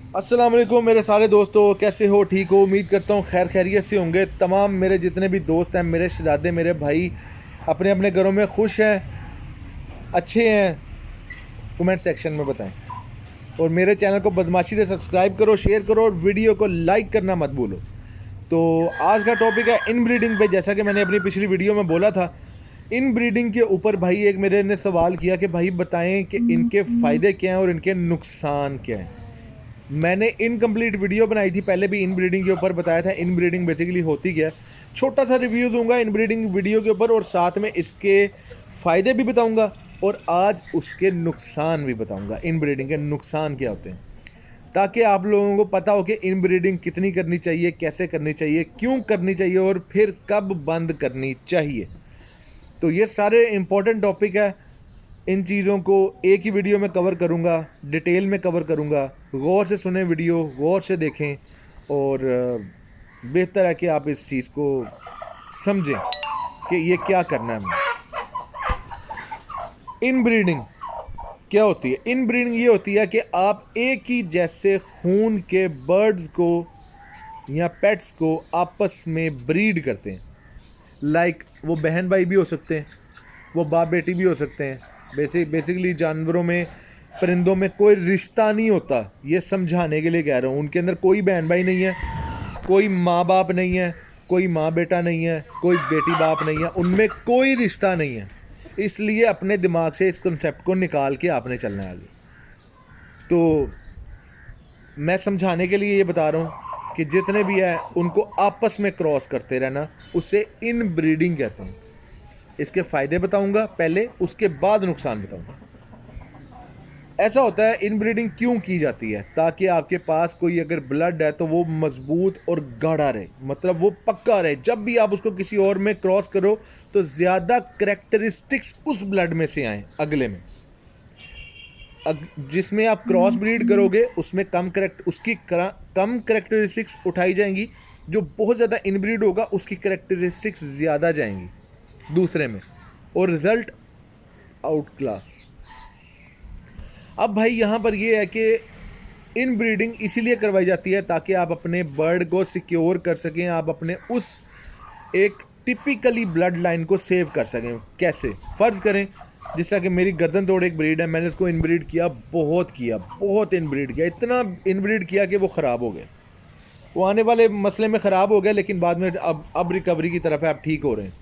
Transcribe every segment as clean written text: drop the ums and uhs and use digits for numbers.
अस्सलाम वालेकुम मेरे सारे दोस्तों, कैसे हो? ठीक हो? उम्मीद करता हूँ खैर खैरियत से होंगे। तमाम मेरे जितने भी दोस्त हैं, मेरे शहजादे, मेरे भाई अपने अपने घरों में खुश हैं, अच्छे हैं। कमेंट सेक्शन में बताएं। और मेरे चैनल को बदमाशी से सब्सक्राइब करो, शेयर करो और वीडियो को लाइक करना मत भूलो। तो आज का टॉपिक है इन ब्रीडिंग पे। जैसा कि मैंने अपनी पिछली वीडियो में बोला था, इन ब्रीडिंग के ऊपर भाई एक मेरे ने सवाल किया कि भाई बताएं कि इनके फ़ायदे क्या हैं और इनके नुकसान क्या हैं। मैंने इनकम्प्लीट वीडियो बनाई थी पहले भी इन ब्रीडिंग के ऊपर, बताया था इन ब्रीडिंग बेसिकली होती क्या है। छोटा सा रिव्यू दूंगा इन ब्रीडिंग वीडियो के ऊपर और साथ में इसके फ़ायदे भी बताऊंगा और आज उसके नुकसान भी बताऊंगा। इन ब्रीडिंग के नुकसान क्या होते हैं, ताकि आप लोगों को पता हो कि इन ब्रीडिंग कितनी करनी चाहिए, कैसे करनी चाहिए, क्यों करनी चाहिए और फिर कब बंद करनी चाहिए। तो ये सारे इंपॉर्टेंट टॉपिक है। इन चीज़ों को एक ही वीडियो में कवर करूँगा, डिटेल में कवर करूँगा। गौर से सुने वीडियो, गौर से देखें और बेहतर है कि आप इस चीज़ को समझें कि ये क्या करना है हमें। इन ब्रीडिंग क्या होती है? इन ब्रीडिंग ये होती है कि आप एक ही जैसे खून के बर्ड्स को या पेट्स को आपस में ब्रीड करते हैं। लाइक वो बहन भाई भी हो सकते हैं, वो बाप बेटी भी हो सकते हैं। बेसिकली जानवरों में, परिंदों में कोई रिश्ता नहीं होता। ये समझाने के लिए कह रहा हूँ, उनके अंदर कोई बहन भाई नहीं है, कोई माँ बाप नहीं है, कोई माँ बेटा नहीं है, कोई बेटी बाप नहीं है, उनमें कोई रिश्ता नहीं है। इसलिए अपने दिमाग से इस कॉन्सेप्ट को निकाल के आपने चलना है आगे। तो मैं समझाने के लिए ये बता रहा हूँ कि जितने भी हैं उनको आपस में क्रॉस करते रहना, उसे इन ब्रीडिंग कहते हैं। इसके फ़ायदे बताऊंगा पहले, उसके बाद नुकसान बताऊंगा। ऐसा होता है, इन ब्रीडिंग क्यों की जाती है? ताकि आपके पास कोई अगर ब्लड है तो वो मजबूत और गाढ़ा रहे, मतलब वो पक्का रहे। जब भी आप उसको किसी और में क्रॉस करो तो ज़्यादा करेक्टरिस्टिक्स उस ब्लड में से आए अगले में। जिसमें आप क्रॉस ब्रीड करोगे उसमें कम करेक्टरिस्टिक्स उठाई जाएंगी। जो बहुत ज़्यादा इनब्रीड होगा उसकी करेक्टरिस्टिक्स ज़्यादा जाएंगी दूसरे में, और रिजल्ट आउट क्लास। अब भाई यहाँ पर ये है कि इन ब्रीडिंग इसीलिए करवाई जाती है ताकि आप अपने बर्ड को सिक्योर कर सकें, आप अपने उस एक टिपिकली ब्लड लाइन को सेव कर सकें। कैसे? फ़र्ज़ करें जिस तरह कि मेरी गर्दन तोड़ एक ब्रीड है, मैंने इसको इनब्रीड किया, बहुत इनब्रीड किया, इतना इनब्रीड किया कि वो ख़राब हो गया। वो आने वाले मसले में ख़राब हो गया, लेकिन बाद में अब रिकवरी की तरफ है, अब ठीक हो रहे हैं।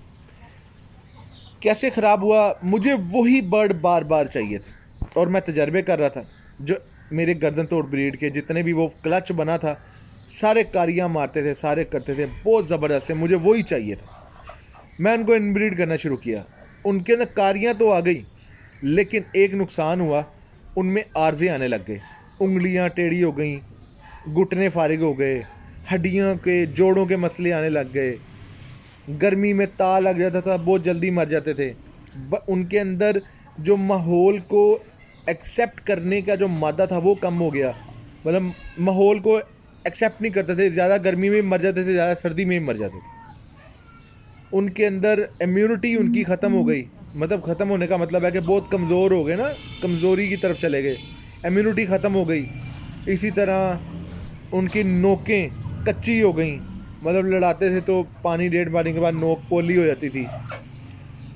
कैसे ख़राब हुआ? मुझे वही बर्ड बार बार चाहिए था और मैं तजर्बे कर रहा था। जो मेरे गर्दन तोड़ ब्रीड के जितने भी वो क्लच बना था, सारे कारियाँ मारते थे, सारे करते थे, बहुत ज़बरदस्त थे, मुझे वही चाहिए था। मैं उनको इनब्रीड करना शुरू किया। उनके अंदर कारियाँ तो आ गई, लेकिन एक नुकसान हुआ, उनमें आर्जे आने लग गए। उंगलियाँ टेढ़ी हो गई, घुटने फारिग हो गए, हड्डियों के जोड़ों के मसले आने लग गए, गर्मी में ता लग जाता था, बहुत जल्दी मर जाते थे। उनके अंदर जो माहौल को एक्सेप्ट करने का जो मादा था वो कम हो गया, मतलब माहौल को एक्सेप्ट नहीं करते थे। ज़्यादा गर्मी में मर जाते थे, ज़्यादा सर्दी में मर जाते थे। उनके अंदर इम्यूनिटी उनकी ख़त्म हो गई। मतलब ख़त्म होने का मतलब है कि बहुत कमज़ोर हो गए ना, कमज़ोरी की तरफ चले गए, इम्यूनिटी ख़त्म हो गई। इसी तरह उनकी नोकें कच्ची हो गई, मतलब लड़ाते थे तो पानी, डेढ़ पानी के बाद नोक पोली हो जाती थी।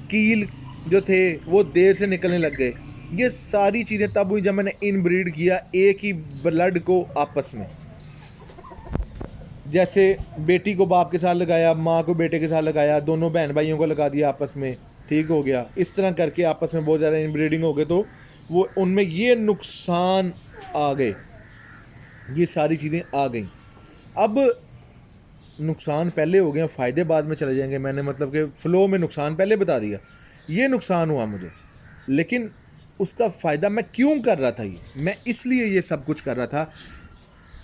कील जो थे वो देर से निकलने लग गए। ये सारी चीज़ें तब हुई जब मैंने इन ब्रीड किया एक ही ब्लड को आपस में। जैसे बेटी को बाप के साथ लगाया, माँ को बेटे के साथ लगाया, दोनों बहन भाइयों को लगा दिया आपस में, ठीक हो गया। इस तरह करके आपस में बहुत ज़्यादा इनब्रीडिंग हो गए तो वो उनमें ये नुकसान आ गए, ये सारी चीज़ें आ गई। अब नुकसान पहले हो गए, फ़ायदे बाद में चले जाएंगे। मैंने मतलब कि फ़्लो में नुकसान पहले बता दिया। ये नुकसान हुआ मुझे, लेकिन उसका फ़ायदा मैं क्यों कर रहा था? ये मैं इसलिए ये सब कुछ कर रहा था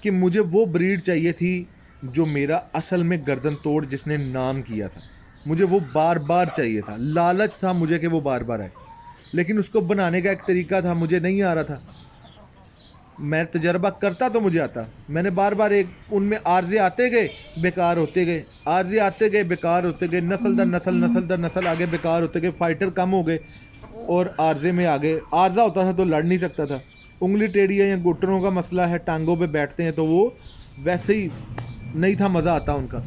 कि मुझे वो ब्रीड चाहिए थी जो मेरा असल में गर्दन तोड़ जिसने नाम किया था। मुझे वो बार बार चाहिए था, लालच था मुझे कि वो बार बार आए, लेकिन उसको बनाने का एक तरीका था, मुझे नहीं आ रहा था। मैं तजर्बा करता तो मुझे आता। मैंने बार बार एक उनमें आर्जे आते गए, बेकार होते गए, आर्जे आते गए, बेकार होते गए, नस्ल दर नस्ल, नस्ल दर नस्ल आगे बेकार होते गए, फाइटर कम हो गए और आर्जे में आ गए। आर्जा होता था तो लड़ नहीं सकता था, उंगली टेढ़ी है या घुटनों का मसला है, टांगों पे बैठते हैं, तो वो वैसे ही नहीं था मज़ा आता उनका।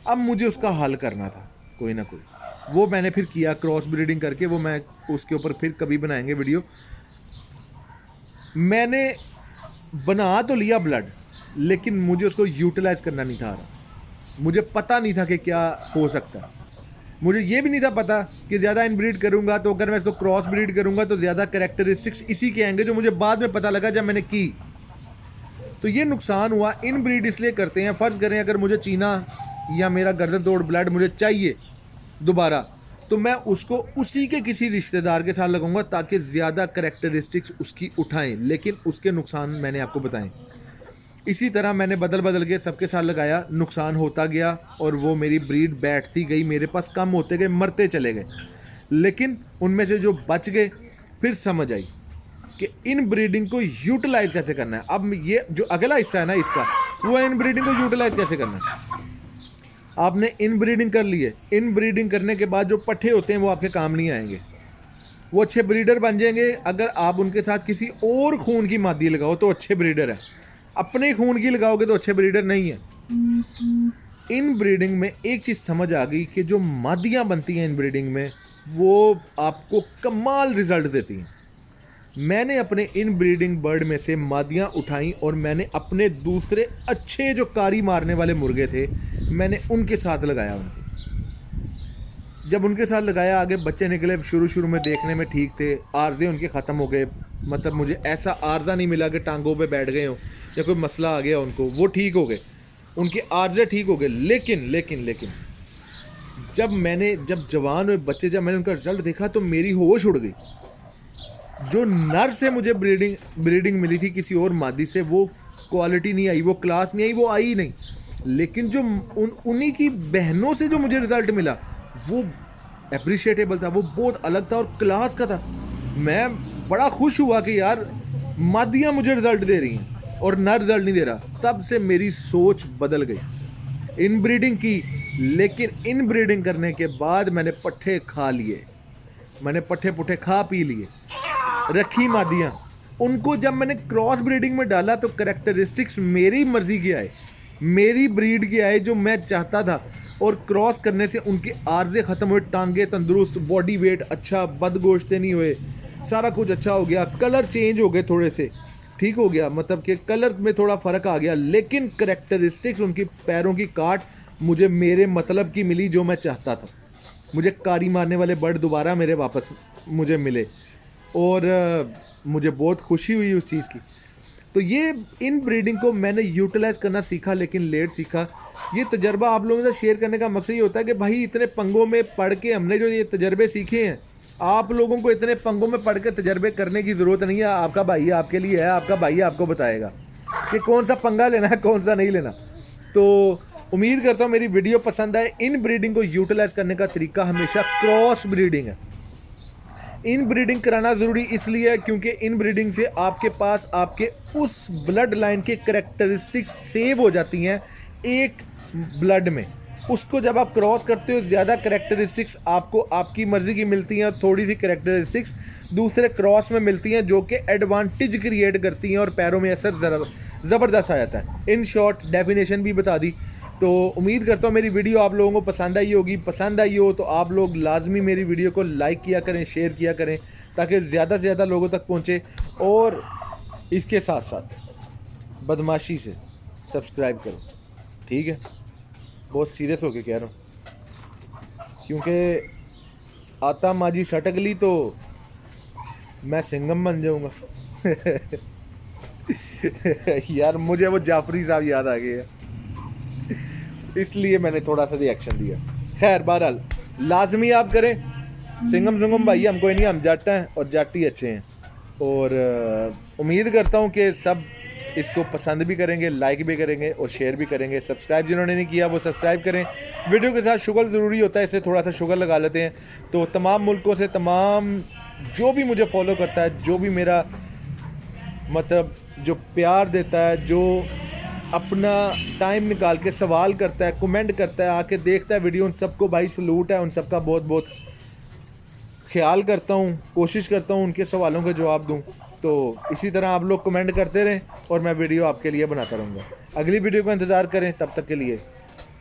अब मुझे उसका हल करना था कोई ना कोई, वो मैंने फिर किया क्रॉस ब्रीडिंग करके। वो मैं उसके ऊपर फिर कभी बनाएंगे वीडियो। मैंने बना तो लिया ब्लड, लेकिन मुझे उसको यूटिलाइज करना नहीं था आ रहा। मुझे पता नहीं था कि क्या हो सकता है। मुझे ये भी नहीं था पता कि ज़्यादा इनब्रीड करूंगा तो अगर मैं इसको क्रॉस ब्रीड करूंगा तो ज़्यादा कैरेक्टरिस्टिक्स इसी के आएंगे, जो मुझे बाद में पता लगा जब मैंने की। तो ये नुकसान हुआ। इनब्रीड इसलिए करते हैं, फ़र्ज़ करें अगर मुझे चीना या मेरा गर्दन तोड़ ब्लड मुझे चाहिए दोबारा, तो मैं उसको उसी के किसी रिश्तेदार के साथ लगाऊंगा ताकि ज़्यादा कैरेक्टरिस्टिक्स उसकी उठाएं, लेकिन उसके नुकसान मैंने आपको बताएं। इसी तरह मैंने बदल बदल के सबके साथ लगाया, नुकसान होता गया और वो मेरी ब्रीड बैठती गई, मेरे पास कम होते गए, मरते चले गए। लेकिन उनमें से जो बच गए, फिर समझ आई कि इन ब्रीडिंग को यूटिलाइज कैसे करना है। अब ये जो अगला हिस्सा है ना इसका, वो है इन ब्रीडिंग को यूटिलाइज कैसे करना है। आपने इन ब्रीडिंग कर ली है, इन ब्रीडिंग करने के बाद जो पट्ठे होते हैं वो आपके काम नहीं आएंगे। वो अच्छे ब्रीडर बन जाएंगे अगर आप उनके साथ किसी और खून की मादी लगाओ तो अच्छे ब्रीडर है। अपने खून की लगाओगे तो अच्छे ब्रीडर नहीं है। इन ब्रीडिंग में एक चीज़ समझ आ गई कि जो मादियाँ बनती हैं इन ब्रीडिंग में, वो आपको कमाल रिजल्ट देती हैं। मैंने अपने इन ब्रीडिंग बर्ड में से मादियाँ उठाई और मैंने अपने दूसरे अच्छे जो कारी मारने वाले मुर्गे थे, मैंने उनके साथ लगाया। उनके जब उनके साथ लगाया, आगे बच्चे निकले। शुरू शुरू में देखने में ठीक थे, आर्जे उनके ख़त्म हो गए। मतलब मुझे ऐसा आर्जा नहीं मिला कि टांगों पे बैठ गए हों या कोई मसला आ गया उनको, वो ठीक हो गए, उनके आर्जे ठीक हो गए। लेकिन लेकिन लेकिन जब जवान हुए बच्चे, जब मैंने उनका रिजल्ट देखा तो मेरी होश उड़ गई। जो नर से मुझे ब्रीडिंग मिली थी किसी और मादी से, वो क्वालिटी नहीं आई, वो क्लास नहीं आई, वो आई नहीं। लेकिन जो उन्हीं की बहनों से जो मुझे रिजल्ट मिला वो अप्रिशिएटेबल था, वो बहुत अलग था और क्लास का था। मैं बड़ा खुश हुआ कि यार मादियाँ मुझे रिजल्ट दे रही हैं और नर रिजल्ट नहीं दे रहा। तब से मेरी सोच बदल गई। इन ब्रीडिंग की, लेकिन इन ब्रीडिंग करने के बाद मैंने पट्ठे खा लिए, मैंने पट्ठे पुट्ठे खा पी लिए, रखी मादियाँ। उनको जब मैंने क्रॉस ब्रीडिंग में डाला तो कैरेक्टरिस्टिक्स मेरी मर्जी के आए, मेरी ब्रीड के आए जो मैं चाहता था। और क्रॉस करने से उनके आर्जे ख़त्म हुए, टांगे तंदुरुस्त, बॉडी वेट अच्छा, बदगोश्ते नहीं हुए, सारा कुछ अच्छा हो गया। कलर चेंज हो गए, थोड़े से ठीक हो गया, मतलब कि कलर में थोड़ा फ़र्क आ गया। लेकिन कैरेक्टरिस्टिक्स उनकी पैरों की काट मुझे मेरे मतलब की मिली, जो मैं चाहता था। मुझे कारी मारने वाले बर्ड दोबारा मेरे वापस मुझे मिले और मुझे बहुत खुशी हुई उस चीज़ की। तो ये इन ब्रीडिंग को मैंने यूटिलाइज़ करना सीखा, लेकिन लेट सीखा। ये तजर्बा आप लोगों से शेयर करने का मकसद ये होता है कि भाई इतने पंगों में पढ़ के हमने जो ये तजर्बे सीखे हैं, आप लोगों को इतने पंगों में पढ़ के तजर्बे करने की ज़रूरत नहीं है। आपका भाई आपके लिए है, आपका भाई आपको बताएगा कि कौन सा पंगा लेना है, कौन सा नहीं लेना। तो उम्मीद करता हूँ मेरी वीडियो पसंद आए। इन ब्रीडिंग को यूटिलाइज़ करने का तरीका हमेशा क्रॉस ब्रीडिंग है। इन ब्रीडिंग कराना ज़रूरी इसलिए है क्योंकि इन ब्रीडिंग से आपके पास आपके उस ब्लड लाइन के कैरेक्टरिस्टिक्स सेव हो जाती हैं एक ब्लड में। उसको जब आप क्रॉस करते हो, ज़्यादा कैरेक्टरिस्टिक्स आपको आपकी मर्ज़ी की मिलती हैं और थोड़ी सी कैरेक्टरिस्टिक्स दूसरे क्रॉस में मिलती हैं जो कि एडवांटेज क्रिएट करती हैं और पैरों में असर ज़बरदस्त आ जाता है। इन शॉर्ट डेफिनेशन भी बता दी। तो उम्मीद करता हूँ मेरी वीडियो आप लोगों को पसंद आई होगी। पसंद आई हो तो आप लोग लाजमी मेरी वीडियो को लाइक किया करें, शेयर किया करें, ताकि ज़्यादा से ज़्यादा लोगों तक पहुँचे। और इसके साथ साथ बदमाशी से सब्सक्राइब करो, ठीक है? बहुत सीरियस होके कह रहा हूँ, क्योंकि आता माजी सटक ली तो मैं सिंघम बन जाऊँगा। यार मुझे वो जाफरी साहब याद आ गए, इसलिए मैंने थोड़ा सा रिएक्शन दिया। खैर बहरहाल लाजमी आप करें। सिंघम सुंगम भाई हम कोई नहीं, हम जट हैं और जट ही अच्छे हैं। और उम्मीद करता हूँ कि सब इसको पसंद भी करेंगे, लाइक भी करेंगे और शेयर भी करेंगे। सब्सक्राइब जिन्होंने नहीं किया वो सब्सक्राइब करें। वीडियो के साथ शुगर ज़रूरी होता है, इसलिए थोड़ा सा शुगर लगा लेते हैं। तो तमाम मुल्कों से, तमाम जो भी मुझे फॉलो करता है, जो भी मेरा मतलब जो प्यार देता है, जो अपना टाइम निकाल के सवाल करता है, कमेंट करता है, आके देखता है वीडियो, उन सबको भाई सलूट है। उन सबका बहुत बहुत ख्याल करता हूँ, कोशिश करता हूँ उनके सवालों का जवाब दूँ। तो इसी तरह आप लोग कमेंट करते रहें और मैं वीडियो आपके लिए बनाता रहूँगा। अगली वीडियो का इंतज़ार करें, तब तक के लिए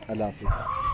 अल्लाह हाफिज़।